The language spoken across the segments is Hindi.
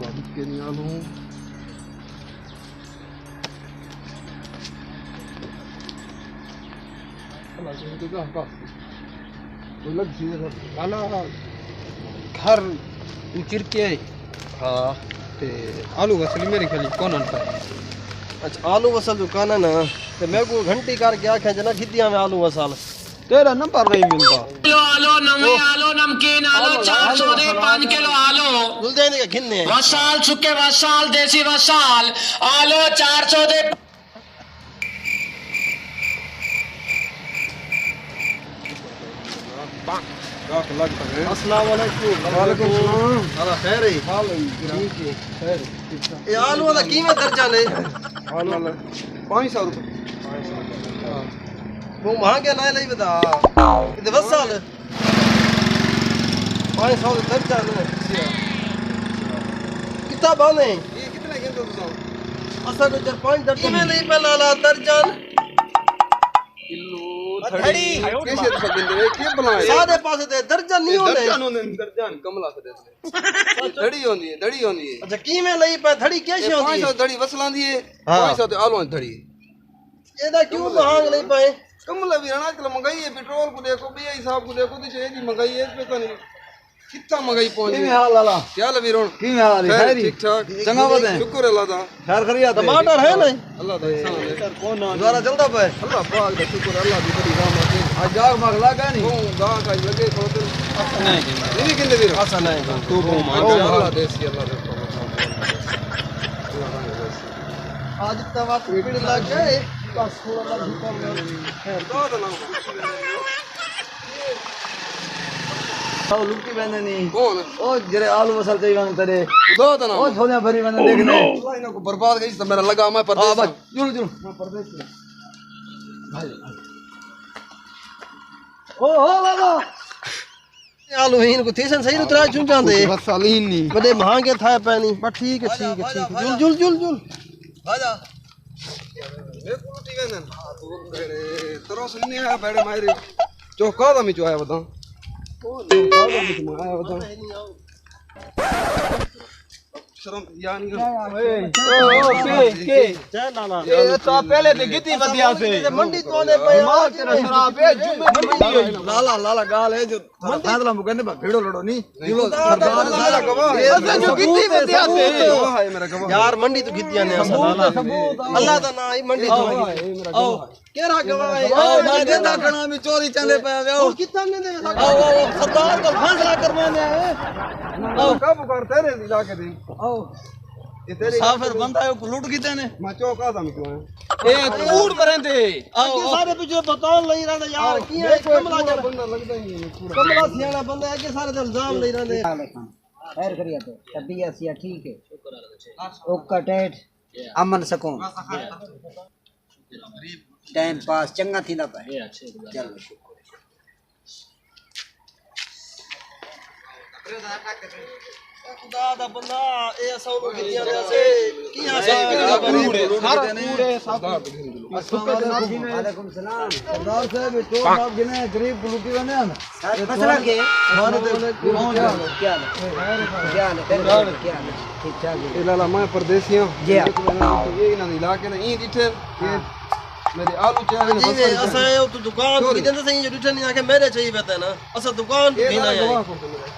बारिश के नहीं आलू घर उचिर के हाँ ते आलू वसली मेरी खाली कौन पर अच्छा आलू वसल दुकान है ना तो मैं को घंटी करके आखे जना खिदिया में आलू वसल तेरा नंबर नहीं मिलता किलो आलो नवे आलो नमकीन आलो 400 दे 5 किलो आलो दुल देने के खिन्ने वसाल सुके वसाल देसी वसाल आलो 400 दे अस्सलाम वालेकुम वालेकुम सलाम अला खैर है हाल ठीक है खैर ये आलू वाला कीमत दर्जन है आलू 500 रुपए वो महंगे ना नहीं बता ये वसाल 500 दर्जन है कितना बने ये कितने गिनते हो असा को 4-5 दर्जन में नहीं पहला ला दर्जन किलो धड़ी कैसे तो गिनते के बनाए सादे पासे ते दर्जन नहीं होने दर्जन कमला से देते धड़ी होंदी है अच्छा की में लई पे धड़ी कैसे होंदी है 500 धड़ी वसलांदी है हाँ। 500 ते आलू धड़ी एदा क्यों महंग नहीं पे कमला भी रहना चलो महंगाई है पेट्रोल को देखो भी हिसाब को देखो तो ये महंगाई है पे तो नहीं कितना महंगाई पहुंच गई हाल लाला क्या लवी रोन की हाल है खैरी ठीक ठाक चंगा बदे शुक्र अल्लाह दा खैर खरिया टमाटर है नहीं अल्लाह दा एहसान है द्वारा चलता पे अल्लाह पाक दा शुक्र अल्लाह दी बड़ी रहमत है आज जाग मगला का नहीं ओ गा का लगे तो नहीं किंदे वीर आसा नहीं तू को अल्लाह देसी अल्लाह दे आज तवा पीड़ लग गए बस थोड़ा सा भूखा में खैर दो दा नाम ओ लुकी बने नहीं कौन ओ जरे आलू मसल चाहिए वंग तेरे दो दा ओ नाम छोले भरी बने देखने अल्लाह इनको बर्बाद करी तो मेरा लगा मैं हां बस परदेस जुल जुल मैं परदेस में ओ लाला आलू इनको थीसन सही उतरा चुन जांदे बस सालीन नहीं बड़े महंगे था पैनी बस ठीक है जुल जुल जुल जुल आजा मैं कुलटी वेंदन तू बेड़े तरो सुनने आया बेड़े मारे चौका दा में जो आया बता चौका दा में जो आया बता शर्म या नहीं के ये तो पहले ते गिती बदिया से मंडी तोने पे दिमाग तेरा शराब है जुम्मे मंडी लाला लाला गाल है जो फैसला मुकने पे भिड़ो लड़ो नहीं दिलो सरदार मेरा गवाह है ऐसा जो गिती बदिया से गवाह है मेरा गवाह यार मंडी तो खितिया ने असल अल्लाह दा ना ही मंडी तो आओ केरा गवाह है आओ ना देता कणा में चोरी चले पे आओ कितना ने दे आओ सरदार का फैसला करवाने है आओ कब कर तेरे जाके दे आओ ये तेरे मुसाफिर बंदा है को लूट गए ने मैं चौका दा में क्यों है ए कूड़ करेंदे आओ सारे पीछे बता नहीं रहा यार की है कमला जा बंदा लगदा ही है पूरा कमला सियाना बंदा है कि सारे इल्जाम नहीं रहंदे खैर करिए तो तबीयत सिया ठीक है ओका टेट अमन सकून टाइम पास चंगा थींदा पे चलो खुदा दा बंदा ए असा नु खितिया ने से की हां वालेकुम सलाम सरदार साहब तो आप गिने गरीब लूटी बने हम मसला के हमारे कौन क्या ठीक ठाक है ए लाला मैं परदेसी हूं जी हाँ। तो ये ना इलाके ना ई दिठे ये मेरे आलू चाहे जी ने असा है तो दुकान की दिन से जो रिटर्न आके मेरे चाहिए बता ना असा दुकान ये भी ना गवाह है को मेरा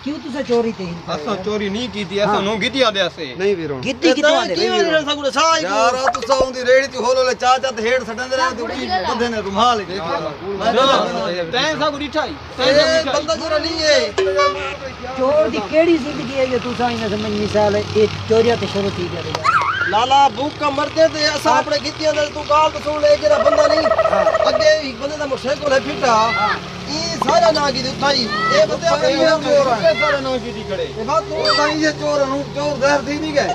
क्यों तुसे चोरी थी असा चोरी नहीं की थी ऐसा नो गिटिया दे से नहीं वीरो गिद्दी कितों आंदे की मेरे सगुड़े साई यार तू साउंदी रेड़ी तू होलो ले चाचा ते हेड सटंदे रहे तू बंदे ने रुमाल तैं सा को दिठाई बंदा जरा नहीं है चोर दी केड़ी जिंदगी है ये तू साई ना समझ मिसाल है ये चोरियां ते शुरू थी गया लाला भूख का मरते थे असा अपने गिद्दियां दे तू गाल तो सुन ले जरा बंदा नहीं अगे एक बंदे दा मोटरसाइकिल है फिटा ई सारा ना की उठाई ए बंदे अपने चोर है सारे नो की खड़े ए बात तू ताई ये चोर नु चोर दहर दी नहीं गए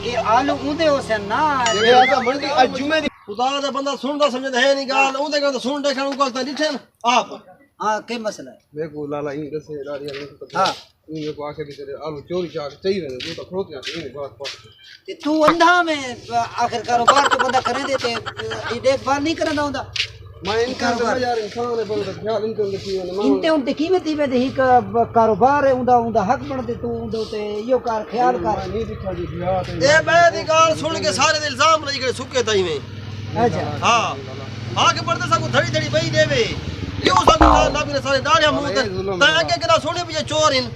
ये आलू ऊंदे हो से ना ये ऐसा मंडी आज जुमे दी खुदा दा बंदा सुनदा समझदा है नहीं गाल ओंदे का तो सुन देखण को तो दिठे आप हां के मसला है देखो लाला इन दसे दाड़ियां नहीं हां इन को आके भी तेरे आलू चोरी चाक चाहिए तू तो खरोत जाते इन बात बात ते तू अंधा में आखिर कारोबार तो बंदा करे देते ये देखभाल नहीं करना होता मैं इनका यार इंसान है बंदा ख्याल इनके देखी ने इंते उनते कीमत ही में ही कारोबार है उंदा हक बनते तू उंदे ते यो कर ख्याल कर नहीं दिखा दी यार ए मैं दी गाल सुन के सारे दे इल्जाम लई करे सुके ताई में अच्छा हां आगे बढ़ते सबको धड़ी धड़ी बही देवे क्यों सब ना भी सारे दाढ़िया मुंह ते ता आगे केना सोने भी चोर इन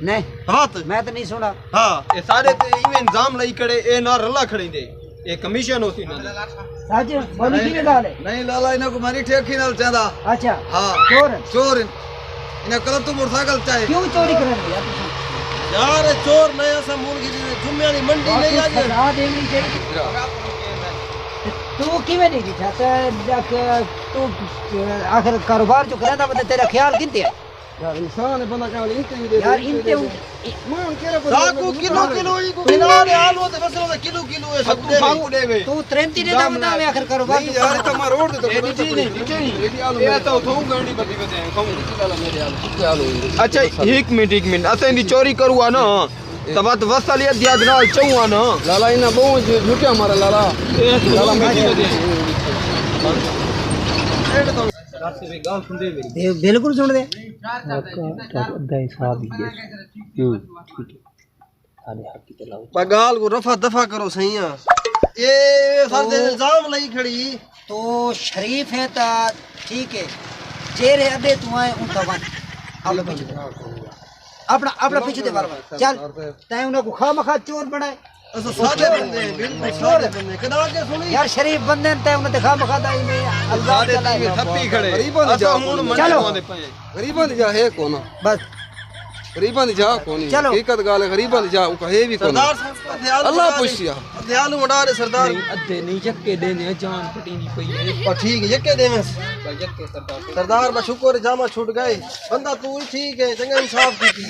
नहीं हाथ मैं तो नहीं सुना हां ये सारे ते इवें इंजाम लई करे ए ना रला खड़ींदे ये कमीशन होती ना सच बोली की गाल है नहीं लाला इन्हें को मारी ठेकी नाल चाहदा अच्छा हाँ चोर चोर इन्हें कल तू मोटरसाइकिल चाहे क्यों चोरी कर रहे यार यार चोर नया सा मुर्गी दी जुम्मे वाली मंडी नहीं आ गई सजा देनी चाहिए तू किवें नहीं दिखा तू आखिर कारोबार जो करदा बंदे तेरा ख्याल किनते है यार इंसान है बंदा ख्याल इनके भी दे यार इनते मां केरा साकू किलो किलो ई को बिना रे आलू ते बस किलो किलो है सब दे सागू देवे तू 33 दे दाम ना आखिर कारोबार नहीं यार तो मैं रोड दे तो ये दी नहीं दिखे नहीं ये तो थोऊ गंडी बदी बदे कहूं अच्छा एक मिनट असें दी चोरी करवा ना तब तो वसलियत दिया ना चौवा ना लाला इना बहुत झूठे हमारा लाला लाला मेरी बदे बिल्कुल सुन दे गाल को रफा दफा करो सही है ये सर दे इल्जाम लई खड़ी तो शरीफ है ता ठीक है जेरे अबे तू आए उनका वन अपना अपना पीछे दे बार चल तय उन्हें को खा मखा चोर बनाए ऐसा सादे बंदे हैं, बिल्कुल सादे बंदे कदा के सुनी यार शरीफ बंदे तय उन्हें दिखा मखा दाई में अल्लाह चलाए थप्पी खड़े गरीबां दी असा जा हुन मन चलो। कोंदे पए गरीबां दी जा है कोना बस गरीबां दी जा कोनी चलो। हकीकत गाल है गरीबां दी जा उका है भी कोना सरदार साहब का ध्यान अल्लाह पुछिया ध्यान उड़ा रे सरदार अद्धे नहीं जक्के देने जान पटीनी पई है और ठीक है यके दे में सरदार बा शुक्र जामा छूट गए बंदा तू ही ठीक है चंगा इंसाफ की